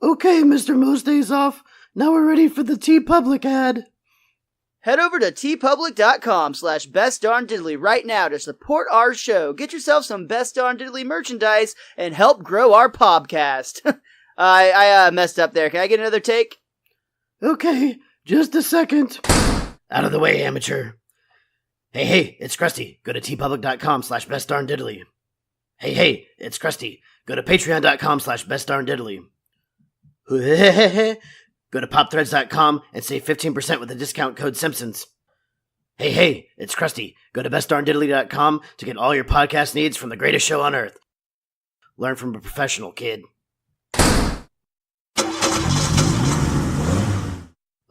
Okay, MrMostDaysOff, now we're ready for the TeePublic ad. Head over to tpublic.com/bestdarndiddly right now to support our show. Get yourself some Best Darn Diddly merchandise and help grow our podcast. I messed up there. Can I get another take? Okay, just a second. Out of the way, amateur. Hey, it's Krusty. Go to tpublic.com/bestdarndiddly. Hey, it's Krusty. Go to patreon.com/bestdarndiddly. Go to popthreads.com and save 15% with the discount code Simpsons. Hey, it's Krusty. Go to bestdarndiddly.com to get all your podcast needs from the greatest show on earth. Learn from a professional, kid.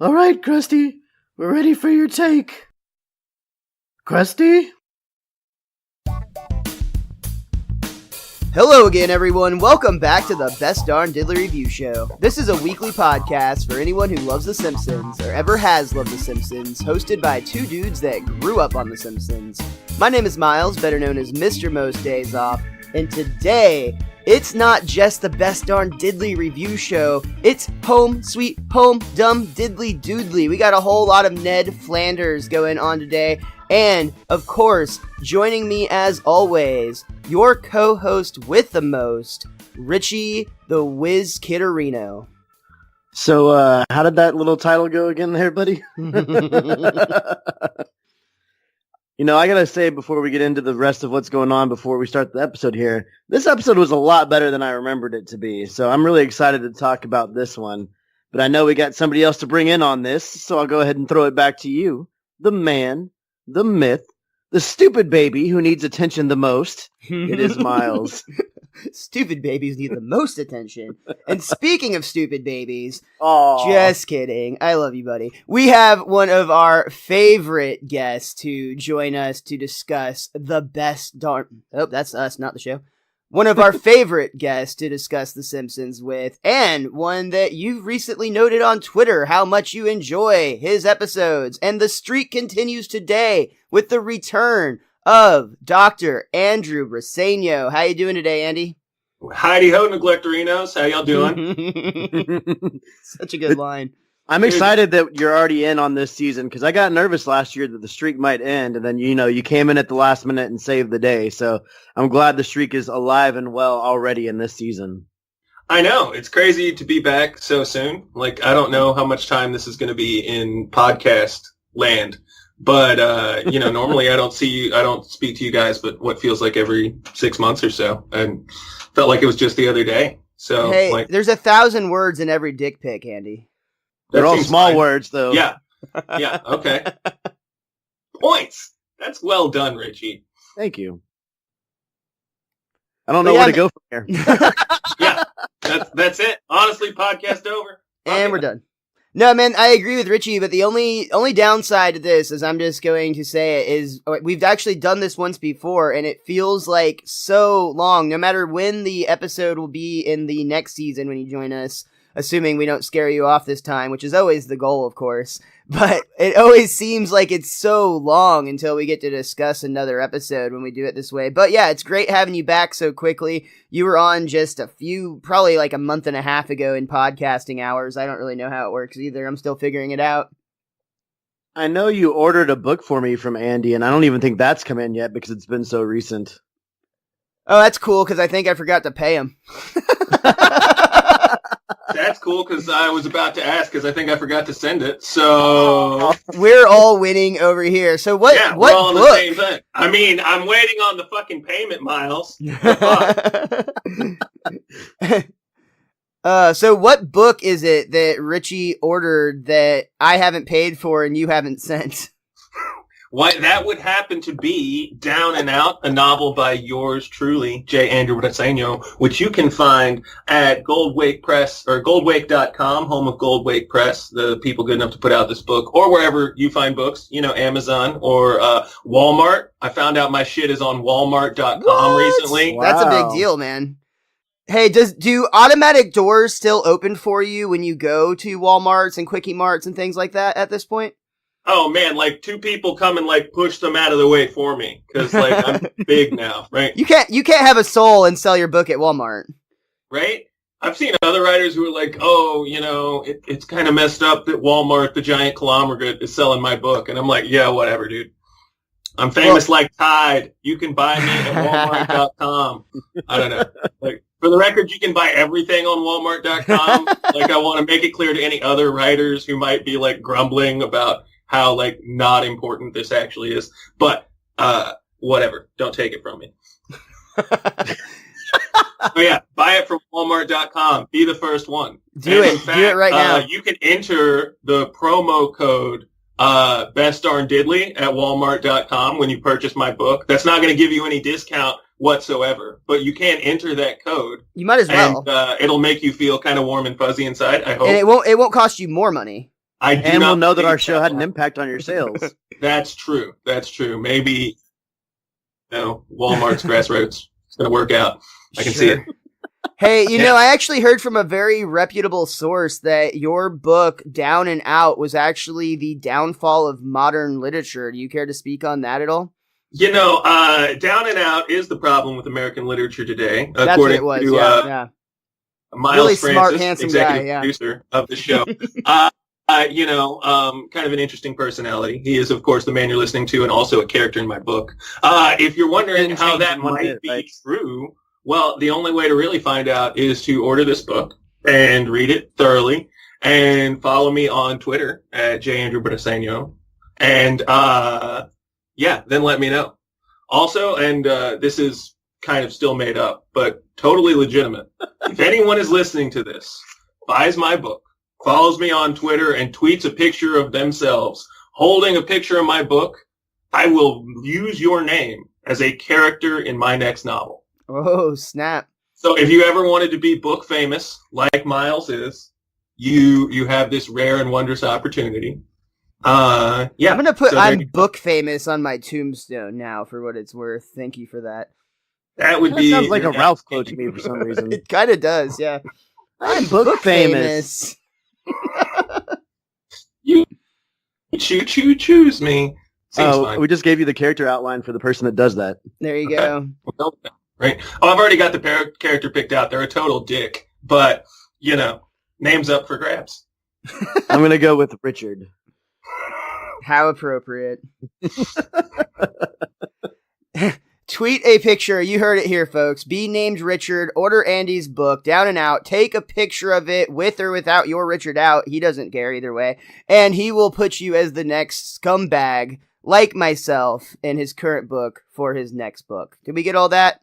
All right, Krusty, we're ready for your take. Krusty? Hello again, everyone. Welcome back to the Best Darn Diddly Review Show. This is a weekly podcast for anyone who loves The Simpsons, or ever has loved The Simpsons, hosted by two dudes that grew up on The Simpsons. My name is Miles, better known as MrMostDaysOff, and today, it's not just the Best Darn Diddly Review Show, it's Sweet Home-Dum-Diddly Doodily. We got a whole lot of Ned Flanders going on today. And, of course, joining me as always, your co-host with the most, Richie the WizKid. So, how did that little title go again there, buddy? You know, I gotta say before we get into the rest of what's going on before we start the episode here, this episode was a lot better than I remembered it to be, so I'm really excited to talk about this one. But I know we got somebody else to bring in on this, so I'll go ahead and throw it back to you, the man, the myth, the stupid baby who needs attention the most. It is Miles. Stupid babies need the most attention. And speaking of stupid babies, Aww. Just kidding. I love you, buddy. We have one of our favorite guests to join us to discuss the best darn... Oh, that's us, not the show. One of our favorite guests to discuss The Simpsons with, and one that you've recently noted on Twitter how much you enjoy his episodes. And the streak continues today with the return of Dr. Andrew Briseño. How you doing today, Andy? Heidi-ho, neglectorinos. How y'all doing? Such a good line. I'm excited that you're already in on this season because I got nervous last year that the streak might end, and then you came in at the last minute and saved the day. So I'm glad the streak is alive and well already in this season. I know. It's crazy to be back so soon. Like, I don't know how much time this is going to be in podcast land, but normally I don't speak to you guys, but what feels like every 6 months or so, and felt like it was just the other day. So hey, there's 1,000 words in every dick pic, Andy. They're all small words, though. Yeah, okay. Points. That's well done, Richie. Thank you. I don't know where to go from here. Yeah, that's it. Honestly, podcast over. And we're done. No, man, I agree with Richie, but the only downside to this, as I'm just going to say it, is we've actually done this once before, and it feels like so long, no matter when the episode will be in the next season when you join us, assuming we don't scare you off this time, which is always the goal, of course. But it always seems like it's so long until we get to discuss another episode when we do it this way. But yeah, it's great having you back so quickly. You were on just probably like a month and a half ago in podcasting hours. I don't really know how it works either. I'm still figuring it out. I know you ordered a book for me from Andy, and I don't even think that's come in yet because it's been so recent. Oh, that's cool, because I think I forgot to pay him. That's cool, because I was about to ask, because I think I forgot to send it. So we're all winning over here. So what? Yeah, what we're all book? on the same thing. I mean, I'm waiting on the fucking payment, Miles. So what book is it that Richie ordered that I haven't paid for and you haven't sent? Why, that would happen to be Down and Out, a novel by yours truly, J. Andrew Briseño, which you can find at Goldwake Press, or goldwake.com, home of Goldwake Press, the people good enough to put out this book, or wherever you find books, Amazon or Walmart. I found out my shit is on walmart.com recently. Wow. That's a big deal, man. Hey, do automatic doors still open for you when you go to Walmarts and Quickie Marts and things like that at this point? Oh man, like 2 people come and like push them out of the way for me because like I'm big now, right? You can't have a soul and sell your book at Walmart, right? I've seen other writers who are like, oh, it's kind of messed up that Walmart, the giant conglomerate, is selling my book. And I'm like, yeah, whatever, dude. I'm famous like Tide. You can buy me at Walmart.com. I don't know. Like, for the record, you can buy everything on Walmart.com. Like, I want to make it clear to any other writers who might be like grumbling about how like not important this actually is. But whatever. Don't take it from me. Oh yeah, buy it from Walmart.com. Be the first one. Do it right now. You can enter the promo code Best Darn Diddly at Walmart.com when you purchase my book. That's not going to give you any discount whatsoever, but you can enter that code. You might as well. And it'll make you feel kind of warm and fuzzy inside, I hope. And it won't cost you more money. And we'll know that our show had an impact on your sales. That's true. Maybe Walmart's grassroots. It's going to work out. I can see it. Hey, I actually heard from a very reputable source that your book, Down and Out, was actually the downfall of modern literature. Do you care to speak on that at all? Down and Out is the problem with American little today, That's what it was, yeah. Miles really Francis, smart, handsome executive guy, producer of the show. Kind of an interesting personality. He is, of course, the man you're listening to and also a character in my book. If you're wondering how that might be true, well, the only way to really find out is to order this book and read it thoroughly and follow me on Twitter at @JAndrewBriseño. And, then let me know. Also, and this is kind of still made up, but totally legitimate. If anyone is listening to this, buys my book, follows me on Twitter, and tweets a picture of themselves holding a picture of my book, I will use your name as a character in my next novel. Oh, snap. So if you ever wanted to be book famous, like Miles is, you have this rare and wondrous opportunity. I'm going to put I'm book famous on my tombstone now for what it's worth. Thank you for that. That would be... sounds like a Ralph quote to me for some reason. It kind of does, yeah. I'm book famous. You choose me. Seems fine. We just gave you the character outline for the person that does that. There you go. Right. Oh, I've already got the character picked out. They're a total dick, but name's up for grabs. I'm gonna go with Richard. How appropriate. Tweet a picture. You heard it here, folks. Be named Richard. Order Andy's book, Down and Out. Take a picture of it with or without your Richard out. He doesn't care either way. And he will put you as the next scumbag, like myself, in his current book for his next book. Did we get all that?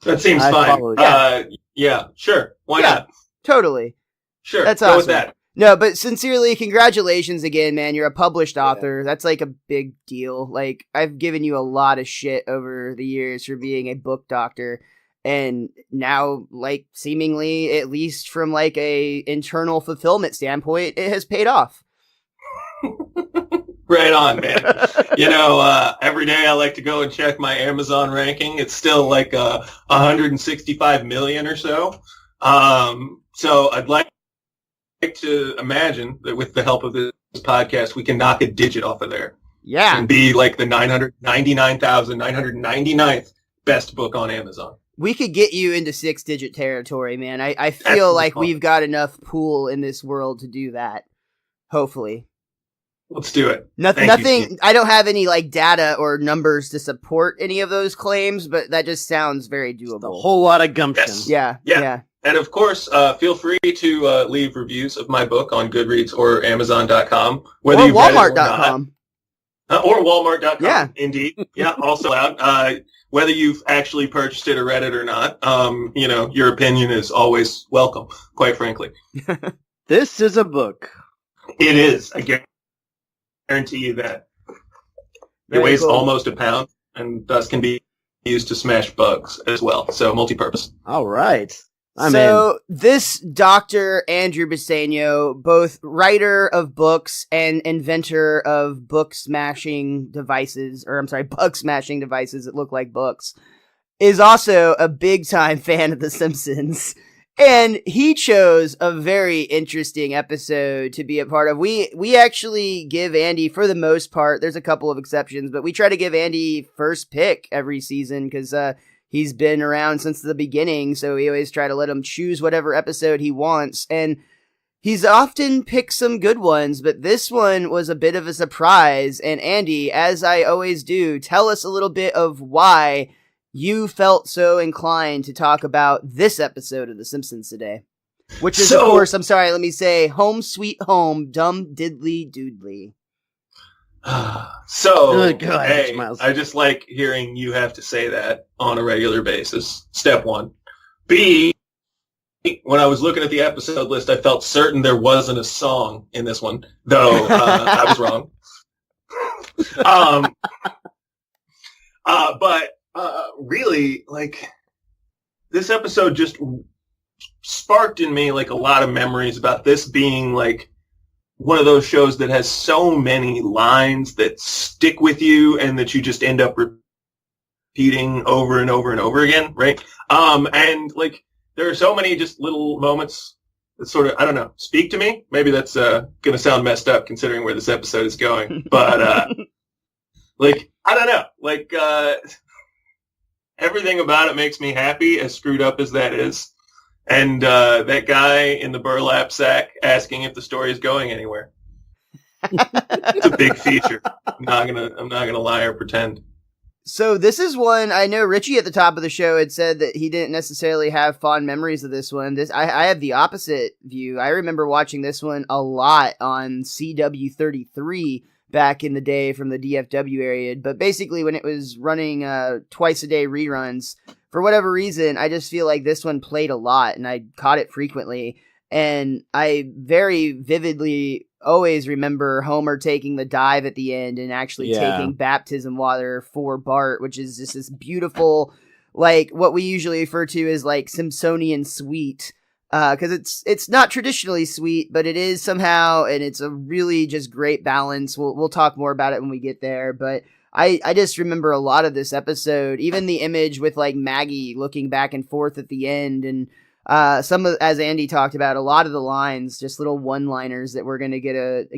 That seems fine. Yeah, sure. Why not? Totally. Sure. That's awesome. Go with that. No, but sincerely, congratulations again, man. You're a published author. That's like a big deal. Like, I've given you a lot of shit over the years for being a book doctor. And now, like, seemingly, at least from like a internal fulfillment standpoint, it has paid off. Right on, man. Every day I like to go and check my Amazon ranking. It's still like 165 million or so. So I'd like to imagine that with the help of this podcast, we can knock a digit off of there. Yeah. And be like the 999,999th best book on Amazon. We could get you into 6-digit territory, man. I feel like we've got enough pool in this world to do that. Hopefully. Let's do it. Nothing. I don't have any like data or numbers to support any of those claims, but that just sounds very doable. A whole lot of gumption. Yes. Yeah. And of course, feel free to leave reviews of my book on Goodreads or Amazon.com, whether you Walmart.com. Or Walmart.com. Yeah, indeed. Yeah, also out. Whether you've actually purchased it or read it or not, your opinion is always welcome. Quite frankly, this is a book. It is. I guarantee you that. It weighs almost a pound, and thus can be used to smash bugs as well. So multi-purpose. All right. This Dr. Andrew Briseño, both writer of books and inventor of bug smashing devices that look like books, is also a big time fan of The Simpsons. And he chose a very interesting episode to be a part of. We actually give Andy, for the most part, there's a couple of exceptions, but we try to give Andy first pick every season because he's been around since the beginning, so we always try to let him choose whatever episode he wants. And he's often picked some good ones, but this one was a bit of a surprise. And Andy, as I always do, tell us a little bit of why you felt so inclined to talk about this episode of The Simpsons today. Which is, of course, I'm sorry, let me say, Home Sweet Home-Dum-Diddly Doodily. So, God, hey, I just like hearing you have to say that on a regular basis. Step one. B, when I was looking at the episode list, I felt certain there wasn't a song in this one, though I was wrong. But really, like, this episode just sparked in me like a lot of memories about this being like one of those shows that has so many lines that stick with you and that you just end up repeating over and over and over again, right? And like there are so many just little moments that sort of, I don't know, speak to me. Maybe that's gonna sound messed up considering where this episode is going, but like I don't know, like everything about it makes me happy, as screwed up as that is. And that guy in the burlap sack asking if the story is going anywhere. It's a big feature. I'm not gonna lie or pretend. So this is one, I know Richie at the top of the show had said that he didn't necessarily have fond memories of this one. I have the opposite view. I remember watching this one a lot on CW33 back in the day from the DFW area. But basically when it was running twice a day reruns, for whatever reason, I just feel like this one played a lot and I caught it frequently. And I very vividly always remember Homer taking the dive at the end and actually taking baptism water for Bart, which is just this beautiful, like what we usually refer to as like Simpsonian sweet. Cause it's not traditionally sweet, but it is somehow, and it's a really just great balance. We'll talk more about it when we get there, but I just remember a lot of this episode, even the image with like Maggie looking back and forth at the end, and some of, as Andy talked about, a lot of the lines, just little one-liners that we're going to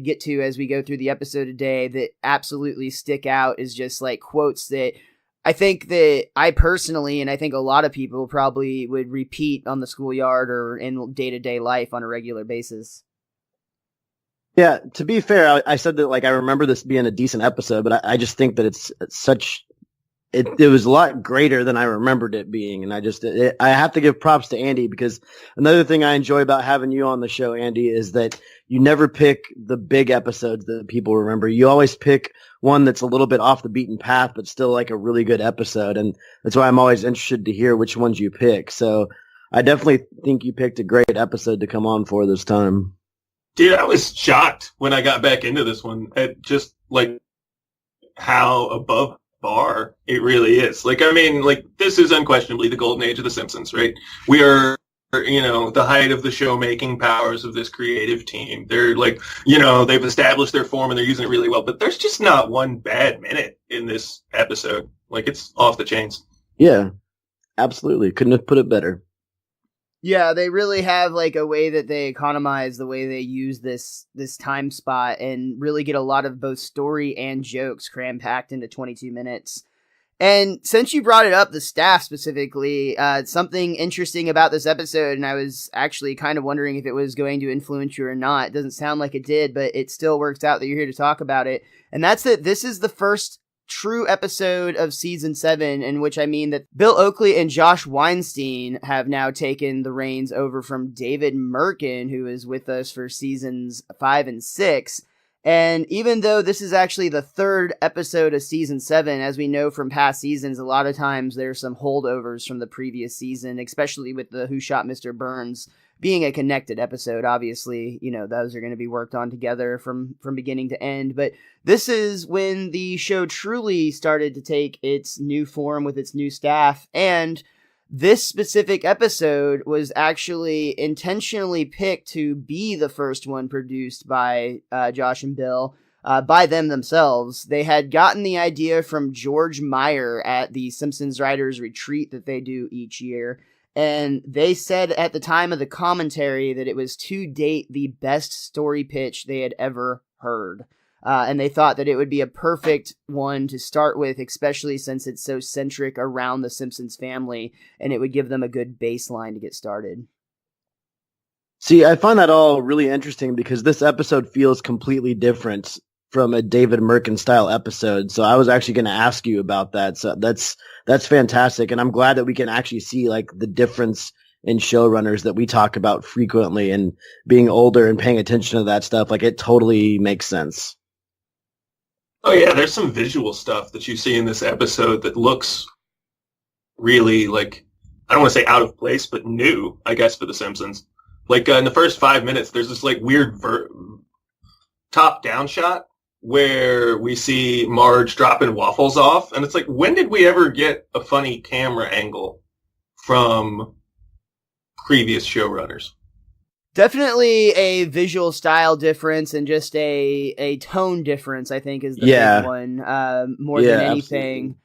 get to as we go through the episode today that absolutely stick out is just like quotes that I think that I personally, and I think a lot of people probably would repeat on the schoolyard or in day-to-day life on a regular basis. Yeah, to be fair, I said that like I remember this being a decent episode, but I just think that it's such it was a lot greater than I remembered it being, and I have to give props to Andy, because another thing I enjoy about having you on the show, Andy, is that you never pick the big episodes that people remember. You always pick one that's a little bit off the beaten path, but still like a really good episode, and that's why I'm always interested to hear which ones you pick. So I definitely think you picked a great episode to come on for this time. Dude, I was shocked when I got back into this one at just like how above bar it really is. Like, I mean, like this is unquestionably the golden age of The Simpsons, right? We are, you know, the height of the show making powers of this creative team. They're like, you know, they've established their form and they're using it really well, but there's just not one bad minute in this episode. Like, it's off the chains. Yeah, absolutely. Couldn't have put it better. Yeah, they really have like a way that they economize the way they use this time spot and really get a lot of both story and jokes cram packed into 22 minutes. And since you brought it up, the staff specifically, something interesting about this episode, and I was actually kind of wondering if it was going to influence you or not. It doesn't sound like it did, but it still works out that you're here to talk about it. And that's that this is the first true episode of season 7, in which I mean that Bill Oakley and Josh Weinstein have now taken the reins over from David Merkin, who is with us for seasons 5 and 6. And even though this is actually the third episode of season 7, as we know from past seasons, a lot of times there's some holdovers from the previous season, especially with the Who Shot Mr. Burns being a connected episode. Obviously, you know, those are going to be worked on together from beginning to end. But this is when the show truly started to take its new form with its new staff. And this specific episode was actually intentionally picked to be the first one produced by Josh and Bill, by them themselves. They had gotten the idea from George Meyer at the Simpsons Writers Retreat that they do each year. And they said at the time of the commentary that it was to date the best story pitch they had ever heard. And they thought that it would be a perfect one to start with, especially since it's so centric around the Simpsons family, and it would give them a good baseline to get started. See, I find that all really interesting because this episode feels completely different from a David Merkin style episode. So I was actually going to ask you about that. So that's fantastic. And I'm glad that we can actually see like the difference in showrunners that we talk about frequently, and being older and paying attention to that stuff. Like, it totally makes sense. Oh yeah, there's some visual stuff that you see in this episode that looks really, like, I don't want to say out of place, but new, I guess, for The Simpsons. Like, in the first 5 minutes, there's this, like, weird top-down shot where we see Marge dropping waffles off, and it's like, when did we ever get a funny camera angle from previous showrunners? Definitely a visual style difference and just a tone difference, I think, is the big one, more than anything.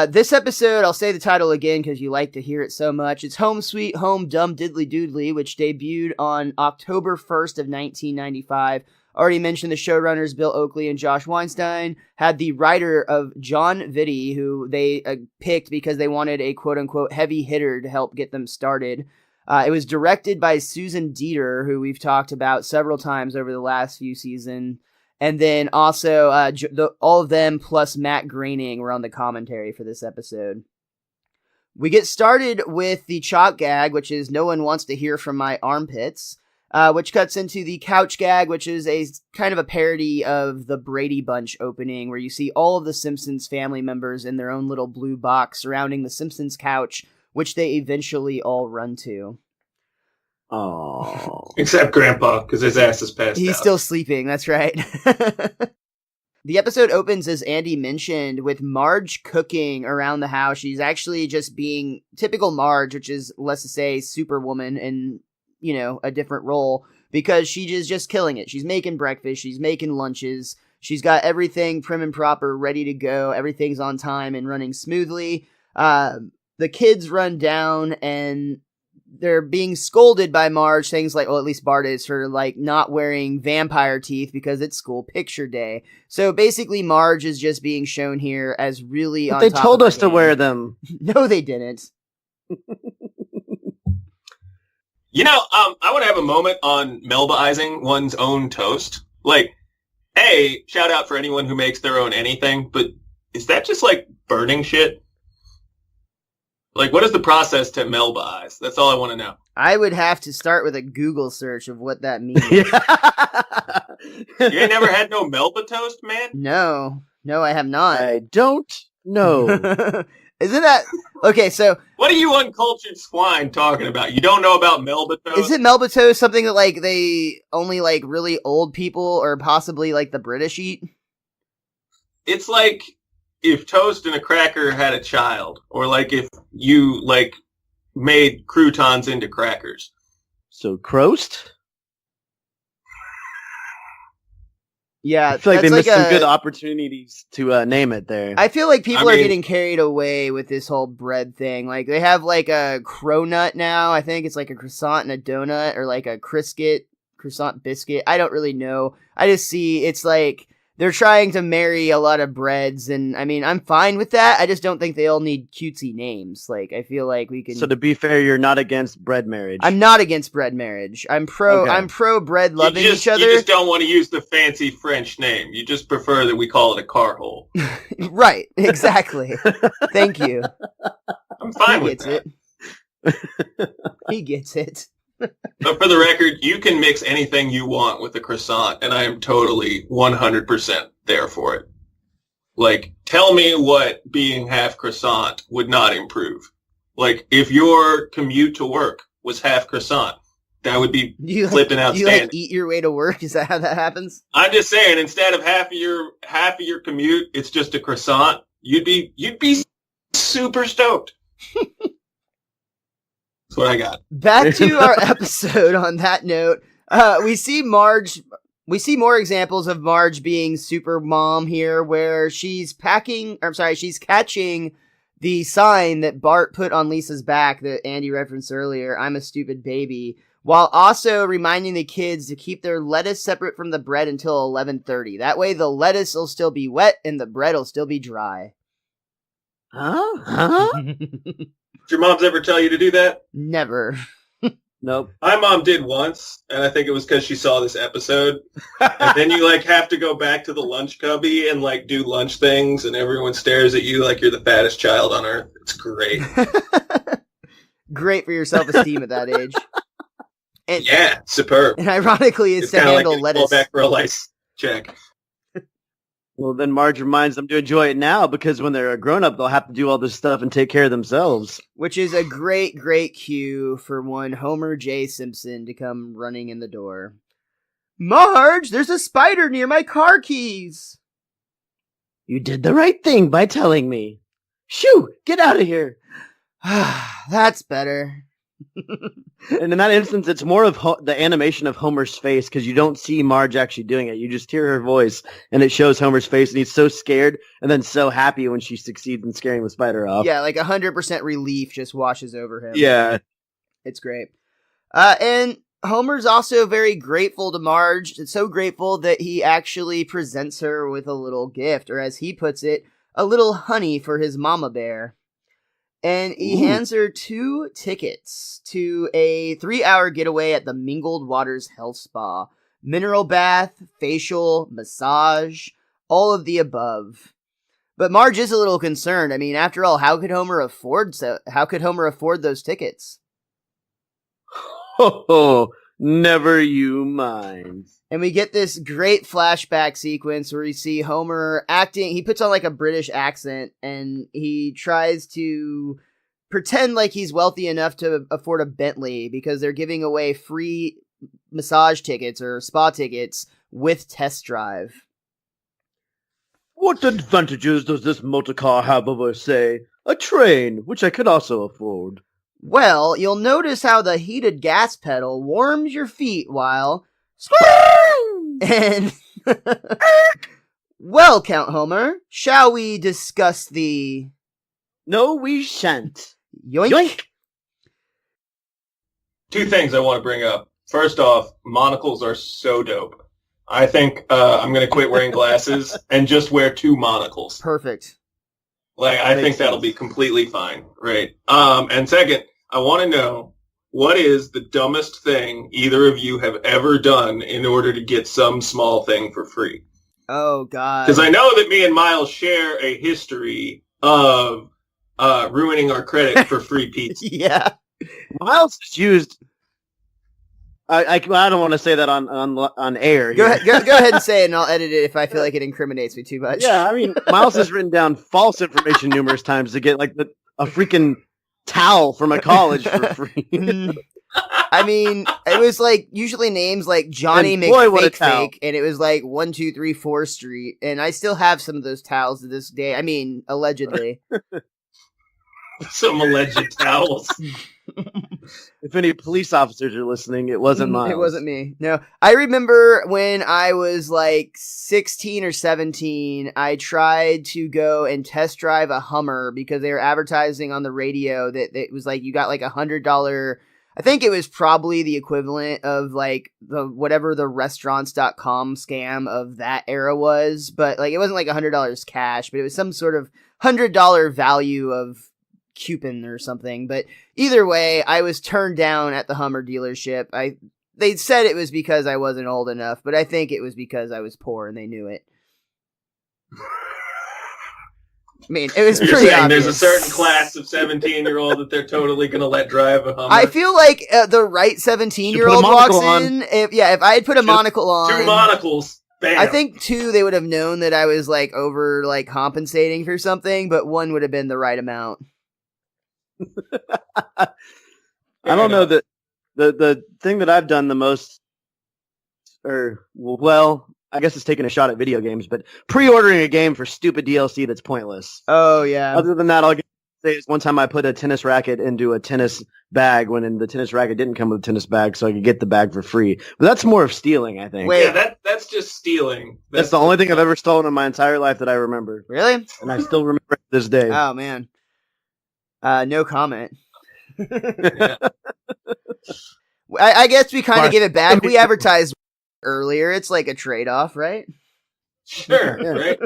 This episode, I'll say the title again because you like to hear it so much. It's Home Sweet Home-Dum-Diddly Doodily, which debuted on October 1st of 1995. Already mentioned the showrunners Bill Oakley and Josh Weinstein, had the writer of John Vitti, who they picked because they wanted a quote-unquote heavy hitter to help get them started. It was directed by Susan Dieter, who we've talked about several times over the last few seasons. And then also all of them plus Matt Groening were on the commentary for this episode. We get started with the chalk gag, which is "No one wants to hear from my armpits," which cuts into the couch gag, which is a kind of a parody of the Brady Bunch opening, where you see all of the Simpsons family members in their own little blue box surrounding the Simpsons couch, which they eventually all run to. Oh, except Grandpa, because his ass is passed out. He's still sleeping, that's right. The episode opens, as Andy mentioned, with Marge cooking around the house. She's actually just being typical Marge, which is, let's say, Superwoman in, a different role, because she is just killing it. She's making breakfast, she's making lunches, she's got everything prim and proper, ready to go, everything's on time and running smoothly. The kids run down and they're being scolded by Marge, things like, well, at least Bart is, for like not wearing vampire teeth because it's school picture day. So basically Marge is just being shown here as really on top of her game. They told us to wear them. No, they didn't. I want to have a moment on Melbaizing one's own toast. Like, hey, shout out for anyone who makes their own anything, but is that just like burning shit? Like, what is the process to Melbaize? That's all I want to know. I would have to start with a Google search of what that means. You ain't never had no Melba toast, man? No, I have not. I don't know. Isn't that... Okay, so... What are you uncultured swine talking about? You don't know about Melba toast? Isn't Melba toast something that, like, they only, like, really old people or possibly, like, the British eat? It's like if toast and a cracker had a child, or like if you like made croutons into crackers. So Croast? Yeah, I feel like they missed some good opportunities to name it there. I feel like people are getting carried away with this whole bread thing. Like, they have like a cronut now. I think it's like a croissant and a donut, or like a croissant biscuit. I don't really know. I just see it's like they're trying to marry a lot of breads, and I mean, I'm fine with that. I just don't think they all need cutesy names. Like, I feel like we can... So to be fair, you're not against bread marriage. I'm not against bread marriage. I'm pro bread loving each other. You just don't want to use the fancy French name. You just prefer that we call it a car hole. Right, exactly. Thank you. I'm fine with that. He gets it. But for the record, you can mix anything you want with a croissant, and I am totally 100% there for it. Like, tell me what being half croissant would not improve. Like, if your commute to work was half croissant, that would be flipping outstanding. You like eat your way to work? Is that how that happens? I'm just saying, instead of half of your commute, it's just a croissant. You'd be super stoked. That's what I got. Back to our episode on that note. We see more examples of Marge being super mom here, where she's catching the sign that Bart put on Lisa's back that Andy referenced earlier, "I'm a stupid baby," while also reminding the kids to keep their lettuce separate from the bread until 11:30. That way the lettuce will still be wet and the bread will still be dry. Huh? Did your moms ever tell you to do that? Never. Nope. My mom did once, and I think it was because she saw this episode. And then you have to go back to the lunch cubby and do lunch things, and everyone stares at you like you're the fattest child on earth. It's great. Great for your self-esteem at that age. And, yeah, superb. And ironically, it's to handle lettuce. Back for a lice check. Well, then Marge reminds them to enjoy it now because when they're a grown-up, they'll have to do all this stuff and take care of themselves. Which is a great, great cue for one Homer J. Simpson to come running in the door. "Marge, there's a spider near my car keys." You did the right thing by telling me. Shoo! Get out of here! That's better. And in that instance, it's more of the animation of Homer's face because you don't see Marge actually doing it. You just hear her voice, and it shows Homer's face, and he's so scared and then so happy when she succeeds in scaring the spider off. Yeah, 100% relief just washes over him. Yeah. It's great. And Homer's also very grateful to Marge. It's so grateful that he actually presents her with a little gift, or as he puts it, a little honey for his mama bear. And he hands her 2 tickets to a 3-hour getaway at the Mingled Waters Health Spa. Mineral bath, facial, massage, all of the above. But Marge is a little concerned. I mean, after all, how could Homer afford those tickets? Oh, never you mind. And we get this great flashback sequence where we see Homer acting. He puts on a British accent and he tries to pretend like he's wealthy enough to afford a Bentley because they're giving away free massage tickets or spa tickets with test drive. What advantages does this motor car have over, say, a train, which I could also afford? Well, you'll notice how the heated gas pedal warms your feet while... And... Well, Count Homer, shall we discuss the... No, we shan't. Yoink. Yoink! 2 things I want to bring up. First off, monocles are so dope. I think I'm going to quit wearing glasses and just wear 2 monocles. Perfect. I think that'll be completely fine, right? And second, I want to know, what is the dumbest thing either of you have ever done in order to get some small thing for free? Oh, God. Because I know that me and Miles share a history of ruining our credit for free pizza. Yeah. Miles has used... I don't want to say that on air. Go ahead and say it, and I'll edit it if I feel like it incriminates me too much. Yeah, I mean, Miles has written down false information numerous times to get a freaking towel from a college for free. I mean, it was usually names like Johnny And boy, what a McFake, and it was 1, 2, 3, 4th Street, and I still have some of those towels to this day. I mean, allegedly. Some alleged towels. If any police officers are listening, it wasn't Miles. It wasn't me. No. I remember when I was 16 or 17, I tried to go and test drive a Hummer because they were advertising on the radio that it was you got $100. I think it was probably the equivalent of whatever the restaurants.com scam of that era was, but it wasn't $100 cash, but it was some sort of $100 value of coupon or something. But either way, I was turned down at the Hummer dealership. They said it was because I wasn't old enough, but I think it was because I was poor and they knew it. I mean, it was pretty obvious. There's a certain class of 17-year-old that they're totally going to let drive a Hummer. I feel like the right 17-year-old walks in. If I had put a monocle on. 2 monocles. Bam. I think 2, they would have known that I was over compensating for something, but 1 would have been the right amount. I don't know that the thing that I've done the most, I guess it's taking a shot at video games, but pre-ordering a game for stupid DLC that's pointless. Oh, yeah. Other than that, I'll say is one time I put a tennis racket into a tennis bag when the tennis racket didn't come with a tennis bag, so I could get the bag for free. But that's more of stealing, I think. Wait. Yeah, that's just stealing. That's the only thing I've ever stolen in my entire life that I remember. Really? And I still remember it to this day. Oh, man. No comment. Yeah. I guess we kind of give it back. We advertised earlier. It's like a trade-off, right? Sure, Yeah. right?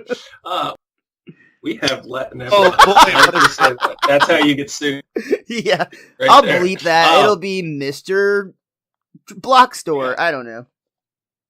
We have never Oh, never just said that. That's how you get sued. Yeah. Right I'll there. bleep that. It'll be Mr. Block Store. Yeah. I don't know.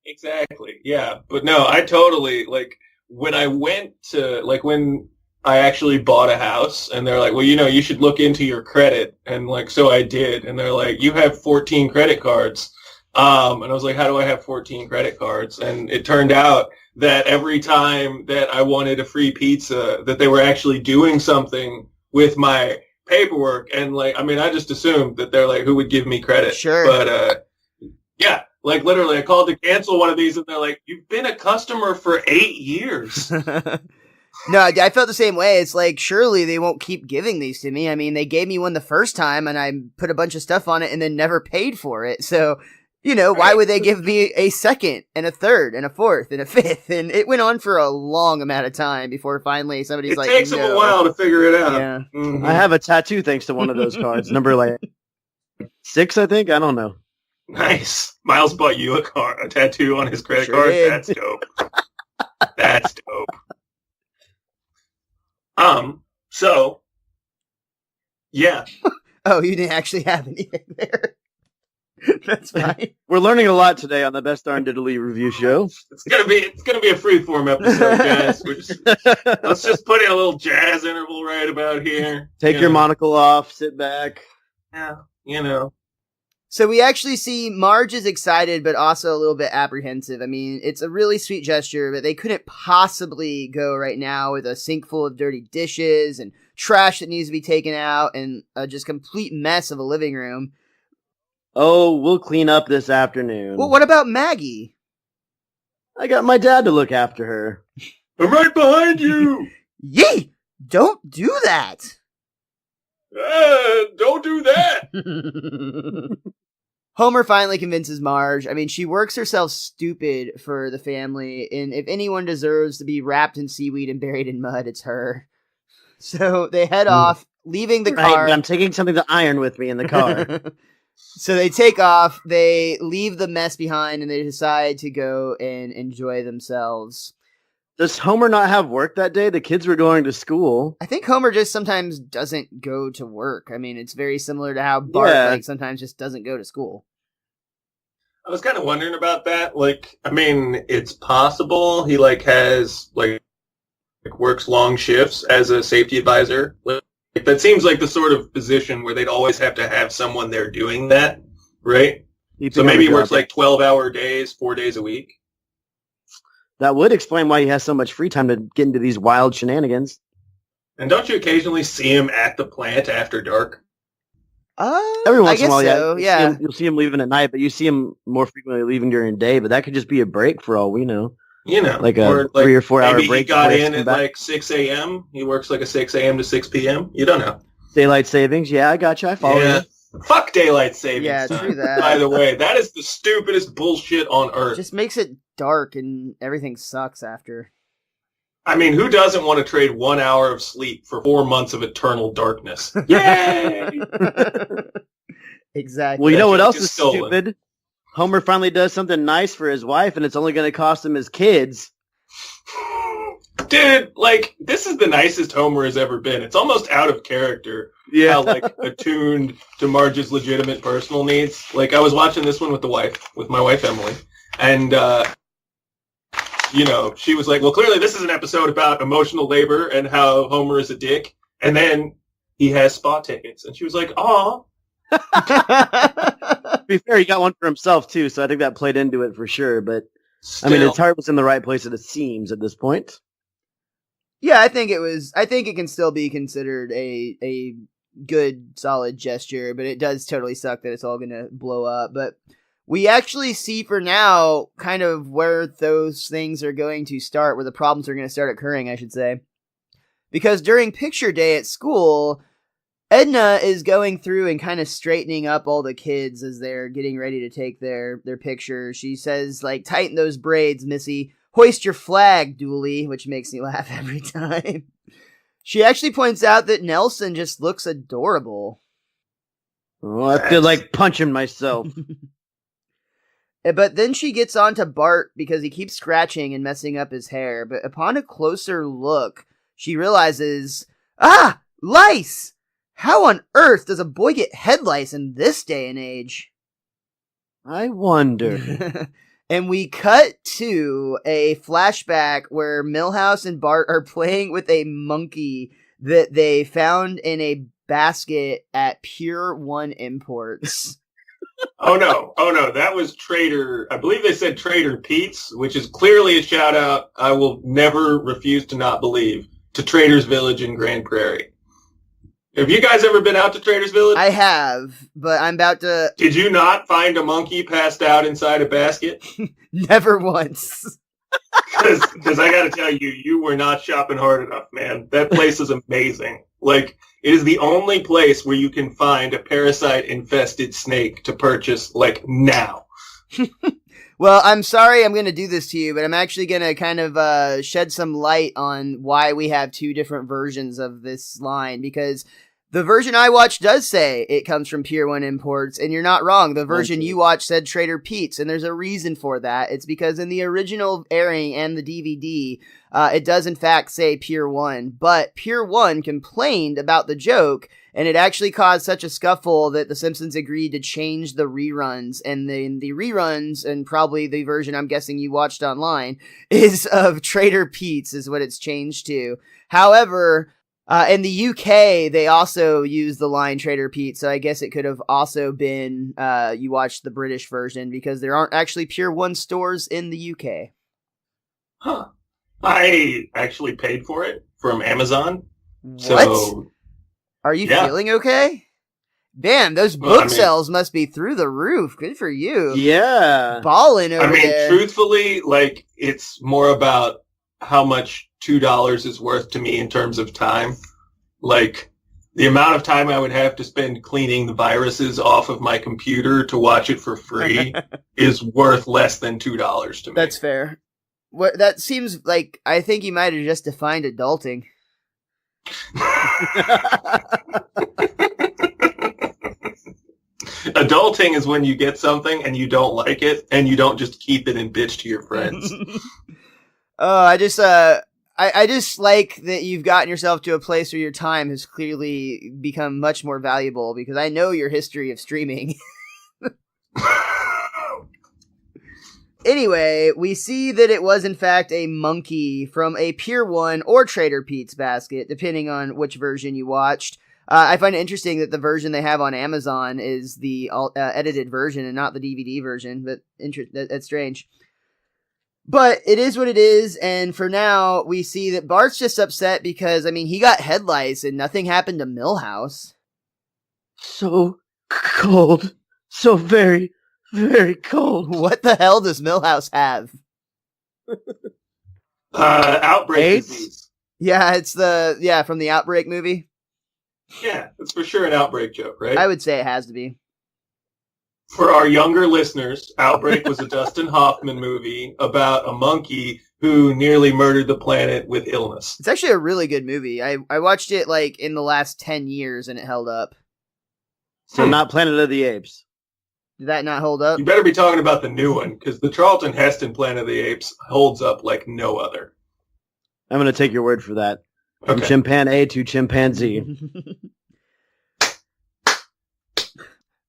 Exactly. Yeah. But no, I totally, like, when I went to, like, when I actually bought a house and they're like, well, you should look into your credit. And, like, so I did. And they're like, you have 14 credit cards. And I was like, how do I have 14 credit cards? And it turned out that every time that I wanted a free pizza, that they were actually doing something with my paperwork. And, like, I mean, I just assumed that they're like, who would give me credit? Sure. But, yeah, like, literally, I called to cancel one of these, and they're like, you've been a customer for 8 years. No, I felt the same way. It's like, surely they won't keep giving these to me. I mean, they gave me one the first time, and I put a bunch of stuff on it and then never paid for it. So, why would they give me a second and a third and a fourth and a fifth? And it went on for a long amount of time before finally somebody's like, it takes them a while to figure it out. Yeah. Mhm. I have a tattoo thanks to one of those cards. Number like 6, I think. I don't know. Nice. Miles bought you a tattoo on his credit Sure card. did. That's dope. That's dope. So, yeah. Oh, you didn't actually have anything there. That's fine. We're learning a lot today on the Best Darn Diddly review show. It's gonna be a freeform episode, guys. Let's just put in a little jazz interval right about here. Take your monocle off, sit back. Yeah, So we actually see Marge is excited, but also a little bit apprehensive. I mean, it's a really sweet gesture, but they couldn't possibly go right now with a sink full of dirty dishes and trash that needs to be taken out and a just complete mess of a living room. Oh, we'll clean up this afternoon. Well, what about Maggie? I got my dad to look after her. I'm right behind you. Yee! Don't do that! Don't do that. Homer finally convinces Marge. I mean, she works herself stupid for the family, and if anyone deserves to be wrapped in seaweed and buried in mud, it's her. So they head off, leaving the car. Right, I'm taking something to iron with me in the car. So they take off, they leave the mess behind, and they decide to go and enjoy themselves. Does Homer not have work that day? The kids were going to school. I think Homer just sometimes doesn't go to work. I mean, it's very similar to how Bart sometimes just doesn't go to school. I was kind of wondering about that. Like, I mean, it's possible he has works long shifts as a safety advisor. Like, that seems like the sort of position where they'd always have to have someone there doing that, right? So maybe he works 12-hour days, 4 days a week. That would explain why he has so much free time to get into these wild shenanigans. And don't you occasionally see him at the plant after dark? Every once in a while, so, yeah. You'll see him leaving at night, but you see him more frequently leaving during the day. But that could just be a break for all we know. Like a 3 or 4 hour maybe break. He got in at 6 a.m. He works a 6 a.m. to 6 p.m. You don't know. Daylight savings. Yeah, I got you. I follow you. Fuck daylight savings. Yeah, true that. By the way, that is the stupidest bullshit on earth. It just makes it dark and everything sucks after. I mean, who doesn't want to trade 1 hour of sleep for 4 months of eternal darkness? Yay! Exactly. Well, you know what else is stolen. stupid? Homer finally does something nice for his wife, and it's only going to cost him his kids. Dude, this is the nicest Homer has ever been. It's almost out of character. Yeah. How, attuned to Marge's legitimate personal needs. I was watching this one with my wife, Emily. And, she was like, well, clearly this is an episode about emotional labor and how Homer is a dick. And then he has spa tickets. And she was like, aw. To be fair, he got one for himself, too, so I think that played into it for sure. But, Still. I mean, his heart was in the right place, it seems, at this point. Yeah, I think it can still be considered a good, solid gesture, but it does totally suck that it's all going to blow up. But we actually see for now kind of where those things are going to start, where the problems are going to start occurring, I should say. Because during picture day at school, Edna is going through and kind of straightening up all the kids as they're getting ready to take their picture. She says, tighten those braids, Missy. Hoist your flag, Dooley, which makes me laugh every time. She actually points out that Nelson just looks adorable. Oh, I feel like punching myself. But then she gets on to Bart because he keeps scratching and messing up his hair. But upon a closer look, she realizes, lice! How on earth does a boy get head lice in this day and age? I wonder. And we cut to a flashback where Milhouse and Bart are playing with a monkey that they found in a basket at Pier 1 Imports. Oh no, that was Trader, I believe they said Trader Pete's, which is clearly a shout out I will never refuse to not believe, to Trader's Village in Grand Prairie. Have you guys ever been out to Trader's Village? I have, but I'm about to... Did you not find a monkey passed out inside a basket? Never once. Because I gotta tell you, you were not shopping hard enough, man. That place is amazing. Like, it is the only place where you can find a parasite-infested snake to purchase, like, now. Well, I'm sorry I'm going to do this to you, but I'm actually going to kind of shed some light on why we have two different versions of this line, because the version I watched does say it comes from Pier 1 Imports, and you're not wrong. The version you watched said Trader Pete's, and there's a reason for that. It's because in the original airing and the DVD, it does in fact say Pier 1, but Pier 1 complained about the joke, and it actually caused such a scuffle that The Simpsons agreed to change the reruns, and then the reruns, and probably the version I'm guessing you watched online, is of Trader Pete's is what it's changed to. However, in the UK, they also use the line Trader Pete, so I guess it could have also been you watched the British version, because there aren't actually Pier 1 stores in the UK. Huh. I actually paid for it from Amazon. What? So, are you feeling okay? Damn, those book sales must be through the roof. Good for you. Yeah. Balling over there. Truthfully, like, it's more about how much $2 is worth to me in terms of time. Like, the amount of time I would have to spend cleaning the viruses off of my computer to watch it for free is worth less than $2 to me. That's fair. What that seems like, I think you might have just defined adulting. Adulting is when you get something and you don't like it, and you don't just keep it and bitch to your friends. I just like that you've gotten yourself to a place where your time has clearly become much more valuable, because I know your history of streaming. Anyway, we see that it was in fact a monkey from a Pier 1 or Trader Pete's basket, depending on which version you watched. I find it interesting that the version they have on Amazon is the edited version and not the DVD version, but that's strange. But it is what it is, and for now, we see that Bart's just upset because, he got head lice and nothing happened to Milhouse. So cold. So very, very cold. What the hell does Milhouse have? Outbreak disease. Yeah, it's from the Outbreak movie. Yeah, it's for sure an Outbreak joke, right? I would say it has to be. For our younger listeners, Outbreak was a Dustin Hoffman movie about a monkey who nearly murdered the planet with illness. It's actually a really good movie. I watched it in the last 10 years and it held up. So not Planet of the Apes. Did that not hold up? You better be talking about the new one, because the Charlton Heston Planet of the Apes holds up like no other. I'm going to take your word for that. From Okay. chimpanzee to chimpanzee.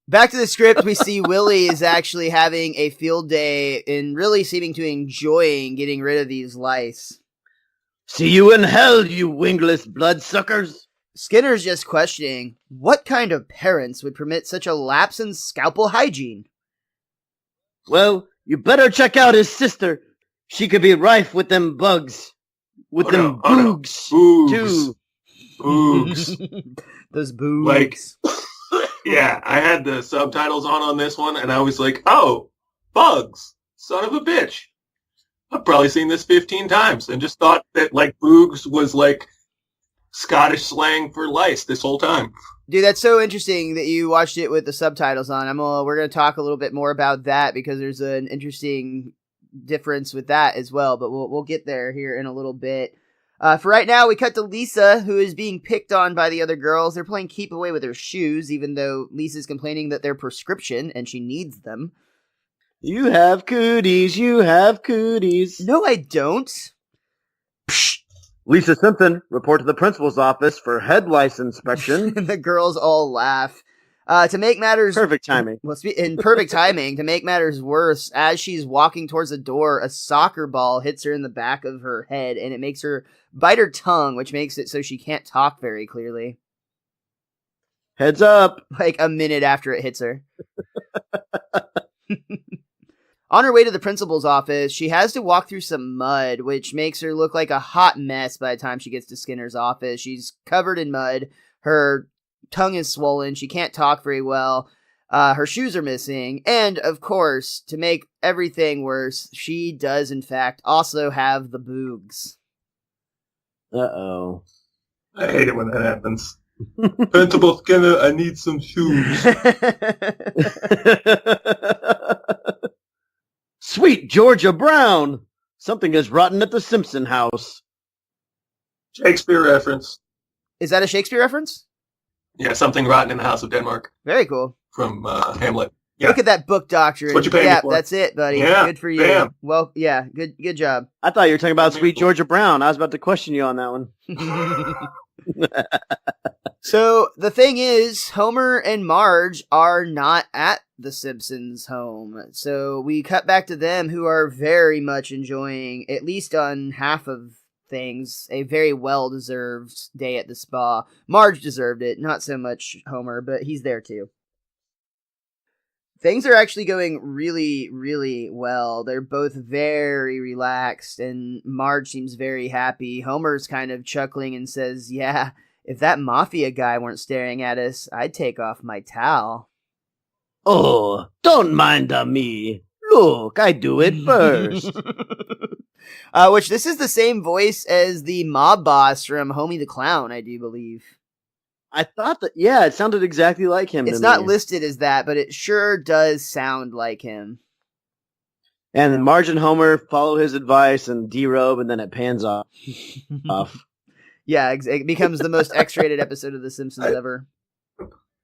Back to the script, we see Willie is actually having a field day and really seeming to enjoying getting rid of these lice. See you in hell, you wingless bloodsuckers. Skinner's just questioning, what kind of parents would permit such a lapse in scalpel hygiene? Well, you better check out his sister. She could be rife with them bugs. With them boogs, too. Boogs. Those boogs. Like, yeah, I had the subtitles on this one, and I was like, oh, bugs. Son of a bitch. I've probably seen this 15 times and just thought that, boogs was, Scottish slang for lice this whole time. Dude, that's so interesting that you watched it with the subtitles on. We're going to talk a little bit more about that because there's an interesting difference with that as well, but we'll get there here in a little bit. For right now, we cut to Lisa, who is being picked on by the other girls. They're playing keep away with her shoes, even though Lisa's complaining that they're prescription and she needs them. You have cooties, you have cooties. No, I don't. Psh. Lisa Simpson, report to the principal's office for head lice inspection. And the girls all laugh. To make matters... Perfect timing. In perfect timing, to make matters worse, as she's walking towards the door, a soccer ball hits her in the back of her head, and it makes her bite her tongue, which makes it so she can't talk very clearly. Heads up. Like a minute after it hits her. On her way to the principal's office, she has to walk through some mud, which makes her look like a hot mess by the time she gets to Skinner's office. She's covered in mud. Her tongue is swollen. She can't talk very well. Her shoes are missing. And, of course, to make everything worse, she does, in fact, also have the boogs. Uh-oh. I hate it when that happens. Principal Skinner, I need some shoes. Sweet Georgia Brown! Something is rotten at the Simpson house. Shakespeare reference. Is that a Shakespeare reference? Yeah, something rotten in the House of Denmark. Very cool. From Hamlet. Yeah. Look at that book doctrine. That's what you paid me for. That's it, buddy. Yeah, Good for you. bam. Well, yeah, good job. I thought you were talking about Sweet Georgia Brown. I was about to question you on that one. So, the thing is, Homer and Marge are not at the Simpsons' home. So, we cut back to them, who are very much enjoying, at least on half of things, a very well-deserved day at the spa. Marge deserved it, not so much Homer, but he's there too. Things are actually going really, really well. They're both very relaxed, and Marge seems very happy. Homer's kind of chuckling and says, yeah, if that mafia guy weren't staring at us, I'd take off my towel. Oh, don't mind me. Look, I do it first. Which this is the same voice as the mob boss from Homie the Clown, I do believe. I thought that, yeah, it sounded exactly like him. It's not listed as that, but it sure does sound like him. And Marge and Homer follow his advice and derobe, and then it pans off. Yeah, it becomes the most X-rated episode of The Simpsons ever.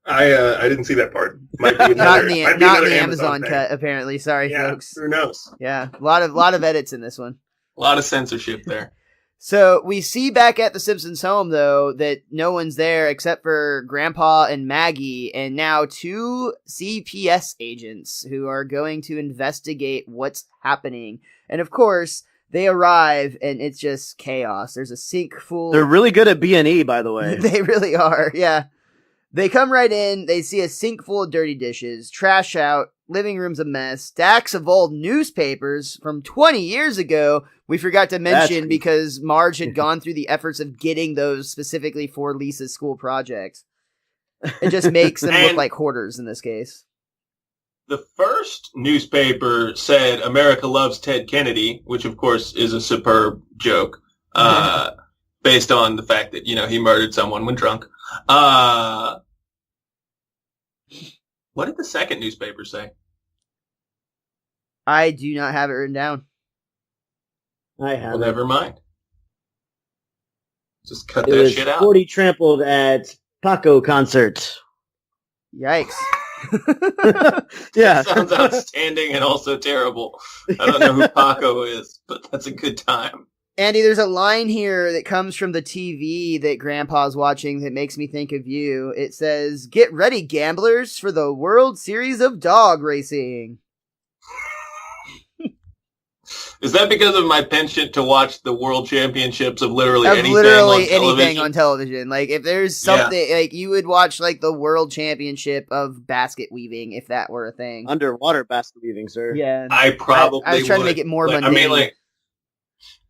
I didn't see that part. Might be not another, in the Amazon cut, apparently. Sorry, yeah, folks. Who knows? Yeah, a lot of edits in this one. A lot of censorship there. So we see back at the Simpsons home, though, that no one's there except for Grandpa and Maggie, and now 2 CPS agents who are going to investigate what's happening. And of course, they arrive, and it's just chaos. There's a sink full... They're really good at B&E, by the way. They really are, yeah. They come right in, they see a sink full of dirty dishes, trash out, living room's a mess, stacks of old newspapers from 20 years ago. We forgot to mention because Marge had gone through the efforts of getting those specifically for Lisa's school project. It just makes them look like hoarders in this case. The first newspaper said America loves Ted Kennedy, which of course is a superb joke, based on the fact that, he murdered someone when drunk. What did the second newspaper say? I do not have it written down. I have. Well, never mind. Just cut It that was shit out. 40 trampled at Paco concert. Yikes. Yeah. Sounds outstanding and also terrible. I don't know who Paco is, but that's a good time. Andy, there's a line here that comes from the TV that Grandpa's watching that makes me think of you. It says, "Get ready, gamblers, for the World Series of Dog Racing." Is that because of my penchant to watch the World Championships of literally anything on television? Like, if there's something, like, you would watch, like, the World Championship of basket weaving if that were a thing. Underwater basket weaving, sir. Yeah. I probably I was trying would. to make it more mundane.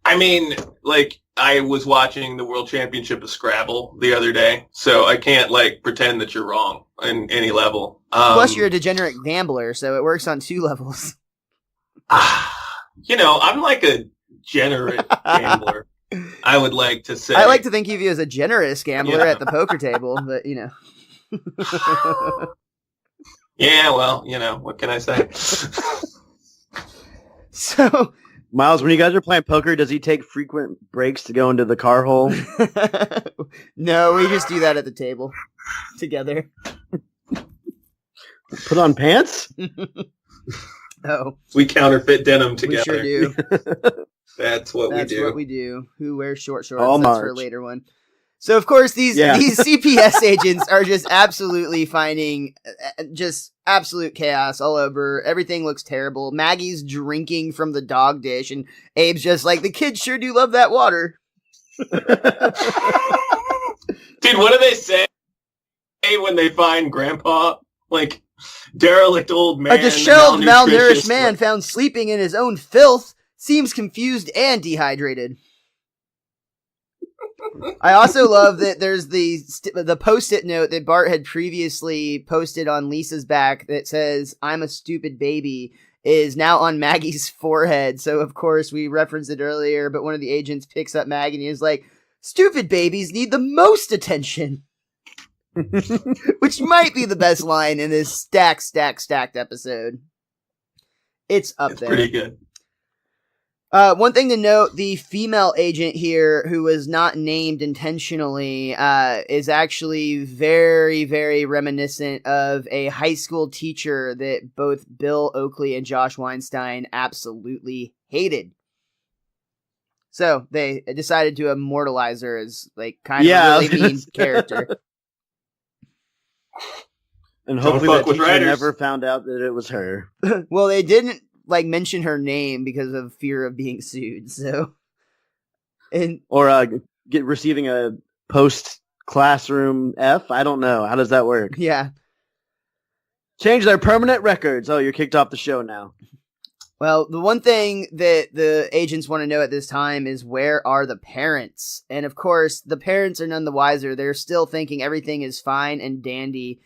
I was watching the World Championship of Scrabble the other day, so I can't, pretend that you're wrong in any level. Plus, you're a degenerate gambler, so it works on 2 levels. I'm like a generous gambler, I would like to say. I like to think of you as a generous gambler at the poker table, but, Yeah, well, what can I say? So, Miles, when you guys are playing poker, does he take frequent breaks to go into the car hole? No, we just do that at the table together. Put on pants? Oh. We counterfeit denim together. We sure do. That's what we do. Who wears short shorts? All That's for a March. later one. So, of course, these CPS agents are just absolutely finding just absolute chaos all over. Everything looks terrible. Maggie's drinking from the dog dish, and Abe's just like, the kids sure do love that water. Dude, what do they say when they find Grandpa? Like, derelict old man. A disheveled, malnourished man found sleeping in his own filth, seems confused and dehydrated. I also love that there's the post-it note that Bart had previously posted on Lisa's back that says, "I'm a stupid baby," is now on Maggie's forehead. So, of course, we referenced it earlier, but one of the agents picks up Maggie and is like, "Stupid babies need the most attention." Which might be the best line in this stacked episode. It's there. Pretty good. One thing to note, the female agent here, who was not named intentionally, is actually very, very reminiscent of a high school teacher that both Bill Oakley and Josh Weinstein absolutely hated. So they decided to immortalize her as like kind of a really mean character. And hopefully that teacher never found out that it was her. Well, they didn't mention her name because of fear of being sued. So, receiving a post classroom F. I don't know. How does that work? Yeah. Change their permanent records. Oh, you're kicked off the show now. Well, the one thing that the agents want to know at this time is, where are the parents? And of course, the parents are none the wiser. They're still thinking everything is fine and dandy.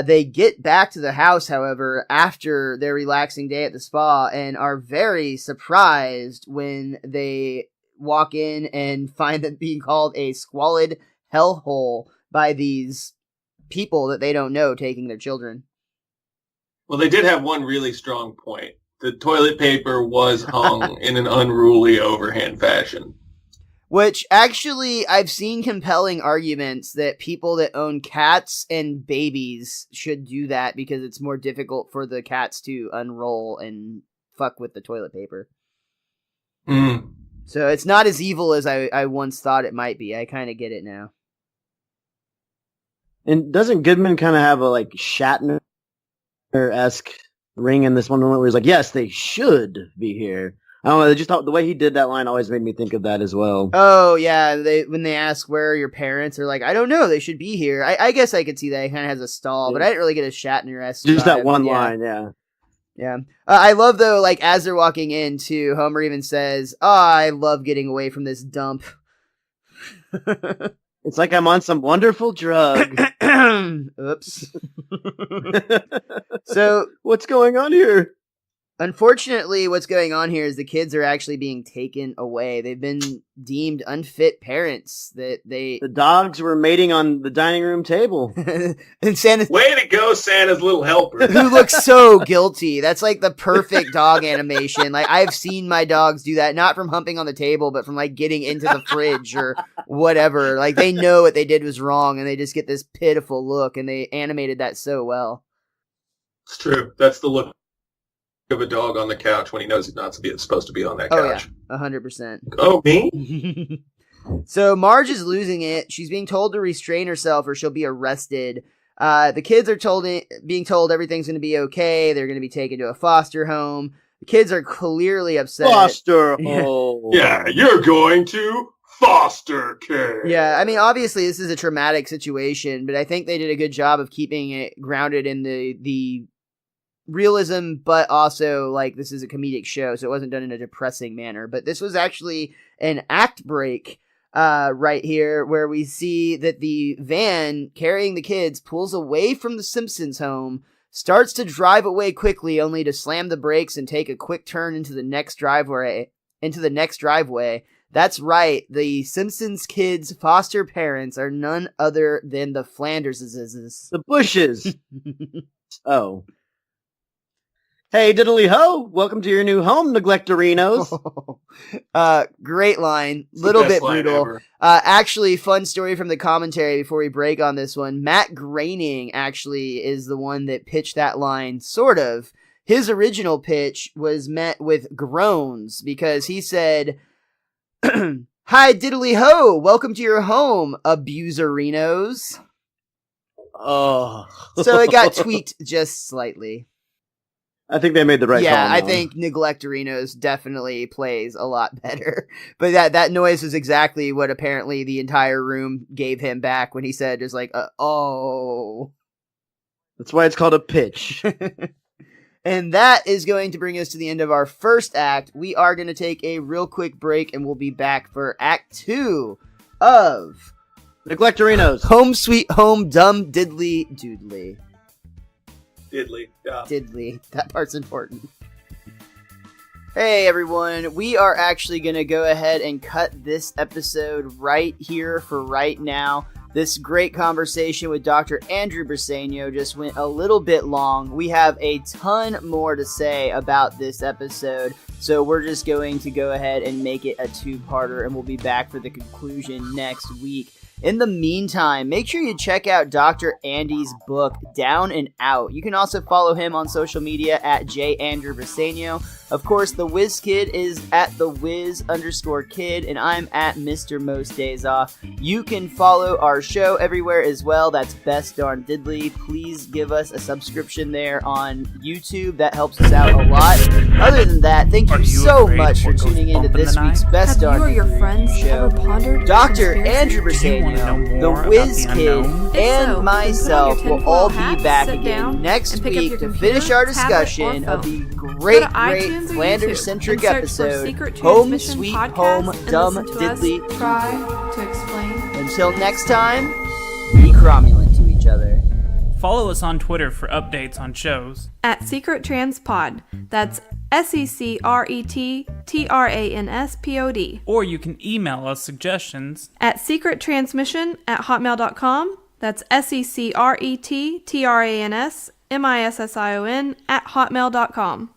They get back to the house, however, after their relaxing day at the spa, and are very surprised when they walk in and find them being called a squalid hellhole by these people that they don't know taking their children. Well, they did have one really strong point. The toilet paper was hung in an unruly overhand fashion. Which, actually, I've seen compelling arguments that people that own cats and babies should do that because it's more difficult for the cats to unroll and fuck with the toilet paper. Mm. So it's not as evil as I once thought it might be. I kind of get it now. And doesn't Goodman kind of have a, like, Shatner-esque ring in this one moment where he's like, yes, they should be here? I don't know. Just the way he did that line always made me think of that as well. Oh yeah, when they ask where are your parents, they're like, I don't know. They should be here. I guess I could see that. He kind of has a stall, but I didn't really get a Shatner-esque. Just vibe. that one line, yeah. Yeah. I love though, like as they're walking in, too, Homer even says, "Oh, I love getting away from this dump." It's like I'm on some wonderful drug. Oops. So what's going on here? Unfortunately, what's going on here is the kids are actually being taken away. They've been deemed unfit parents. The dogs were mating on the dining room table. And Santa, way to go, Santa's little helper, who looks so guilty. That's like the perfect dog animation. Like I've seen my dogs do that, not from humping on the table, but from like getting into the fridge or whatever. Like they know what they did was wrong, and they just get this pitiful look, and they animated that so well. It's true. That's the look of a dog on the couch when he knows he's not supposed to be on that couch. Oh, yeah. 100%. Oh, me? So Marge is losing it. She's being told to restrain herself or she'll be arrested. The kids are being told everything's going to be okay. They're going to be taken to a foster home. The kids are clearly upset. Foster home. Yeah, you're going to foster care. Yeah, I mean, obviously this is a traumatic situation, but I think they did a good job of keeping it grounded in the realism, but also like this is a comedic show, so it wasn't done in a depressing manner. But this was actually an act break right here, where we see that the van carrying the kids pulls away from the Simpsons home, starts to drive away quickly, only to slam the brakes and take a quick turn into the next driveway. That's right, the Simpsons kids' foster parents are none other than the Flanderses. The Bushes. Oh. Hey, diddly ho! Welcome to your new home, Neglectorinos. Great line. Little bit line brutal. ever. Actually, fun story from the commentary before we break on this one. Matt Groening actually is the one that pitched that line, sort of. His original pitch was met with groans because he said, "Hi, diddly ho! Welcome to your home, abuserinos." Oh. So it got tweaked just slightly. I think they made the right call. Yeah, on I that think Neglectorinos definitely plays a lot better. But that noise was exactly what apparently the entire room gave him back when he said, just like, oh. That's why it's called a pitch. And that is going to bring us to the end of our first act. We are going to take a real quick break, and we'll be back for Act 2 of Neglectorinos. Home Sweet Home-Dum-Diddly Doodily. Diddly. Yeah. Diddly. That part's important. Hey everyone, we are actually going to go ahead and cut this episode right here for right now. This great conversation with Dr. Andrew Briseño just went a little bit long. We have a ton more to say about this episode, so we're just going to go ahead and make it a two-parter, and we'll be back for the conclusion next week. In the meantime, make sure you check out Dr. Andy's book, Down and Out. You can also follow him on social media at @JAndrewBriseño. Of course, theWizKid is at theWiz_kid, and I'm at MrMostDaysOff. You can follow our show everywhere as well. That's Best Darn Diddly. Please give us a subscription there on YouTube. That helps us out a lot. Other than that, thank you so much for tuning into this week's Best Darn Diddly show. Dr. Andrew Briseño, theWizKid, and myself will all be back again next week to finish our discussion of the great Flanders-centric episode, Home Sweet Home-Dum-Diddly Doodily. Until next time, be cromulent to each other. Follow us on Twitter for updates on shows. At Secret Trans Pod. That's SecretTranspod. Or you can email us suggestions At secrettransmission@hotmail.com. That's SecretTransmission@hotmail.com.